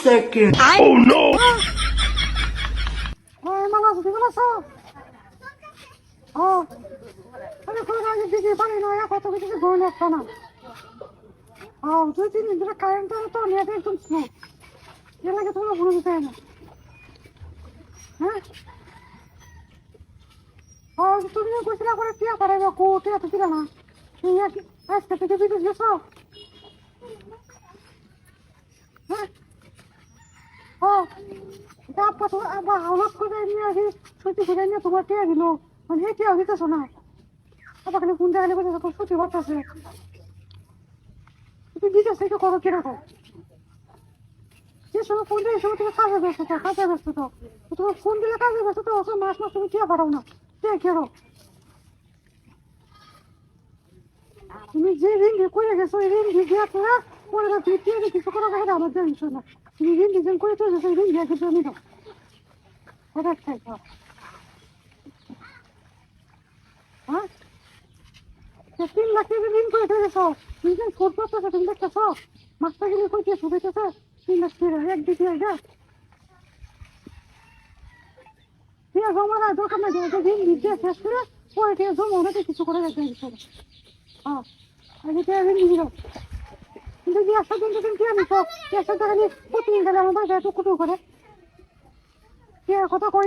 second. Oh no! মামা তুমি বলো আমি কোনো আগে দিদি পারি না কত কিছু গোল একটা না 2-3 দিন ধরে কারেন্ট তো নেট একদম স্লো এর লাগে তোমার ভুল দিতে না হ্যাঁ তুমি কইছিলা করে টিয়া পারাইবা টিয়া তো দিলা না তুমি আজকে থেকে বিদেশ গেছো হ্যাঁ তারপর তো আবার হলক করে নিয়ে আসি ছুটি করে নিয়ে তোমার টিয়া দিল মানে হে টিয়া দিতেছ না আবার খালি ফোন দেখালে বলছে তখন ছুটি হচ্ছে তুমি বিদেশ থেকে করো কিরকম যে সময় ফোন দেয় সময় তুমি কাজে ব্যস্ত তো তোমার ফোন দিলে কাজে ব্যস্ত তো ওসব মাস তুমি টিয়া পাঠাও না টিয়া কেরো তুমি যে ঋণ করে গেছো এই ঋণ দিয়ে তোরা পরে তুমি টিয়া দিয়ে কিছু করা গেলে আমার জানিস না তুমি ঋণ ডিজাইন করে চলে গেছো ঋণ দিয়ে কিছু আমি দাও ওটা খাই হ্যাঁ 3 লাখ টাকা ঋণ করে চলে গেছো তুমি যে ফোন করতেছো তুমি দেখতেছো মাসটা গেলে কই দিয়ে শুকাইতেছে 3 লাখ টাকা এক দিকে আইগা টিয়া জমা না দোকান না ঋণ দিয়ে শেষ করে পরে টিয়া জমা ওনাকে কিছু করে গেছে আগে টিয়া ঋণ দিয়ে দাও কিন্তু যে একটা দিন তুমি টিয়া নিছো একটা টাকা নিয়ে প্রতিদিন গেলে আমার বাড়িতে টুকুটু করে টিয়া কথা কই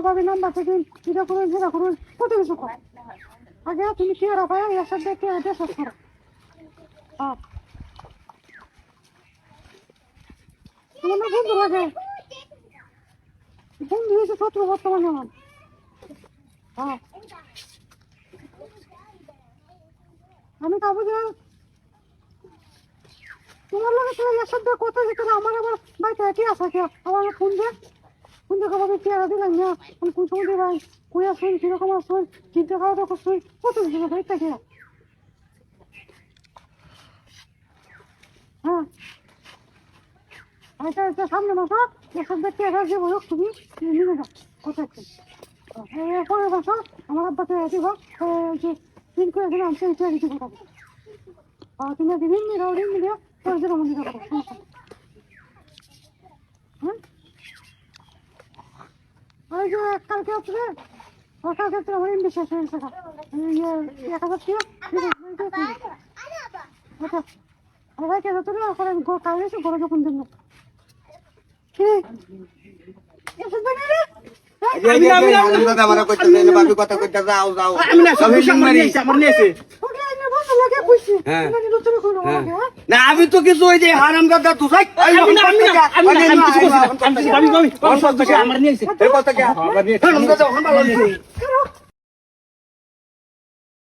ভাবি নাম্বার থেকে এটা করুন সেটা করুন কত কিছু করে আগে তুমি টিয়া রাখায় এর সাথে টিয়া এটা শেষ করো তোমার বন্ধু লাগে বন্ধু হয়েছে শত্রু বর্তমানে আমার আমি তা বুঝে তোমার লোকের সাথে এর সাথে কথা যেতে আমার আবার বাড়িতে একই আসা কে আমার ফোন দিয়ে খাবার চেয়ারা দিলাম না আমি কোন সময় দিলাম কই আসুন কিরকম আসুন চিন্তা খাওয়া দাওয়া করছুন কত কিছু বাড়িতে কে হ্যাঁ এটা সামনে মাসা এর সাথে চেয়ারা যে বলো তুমি নিয়ে যাও কথা আছে পরের মাসা আমার আব্বাকে দিব যে দিন করে দিলাম সেই চেয়ারা দিতে কথা তুমি ঋণ নিয়ে ঋণ নিয়ে পরে দিলাম মনে করো হ্যাঁ ওই যে কালকে আসলে কালকে আমার ইন্ডিয়া শেষ হয়ে গেছে 1000 টাকা আচ্ছা ভাই কেন তুমি কালে এসে ঘরে যখন দিন আমি তো কিছু ওই যে হারাম দাদা তুই আমার নিয়েছে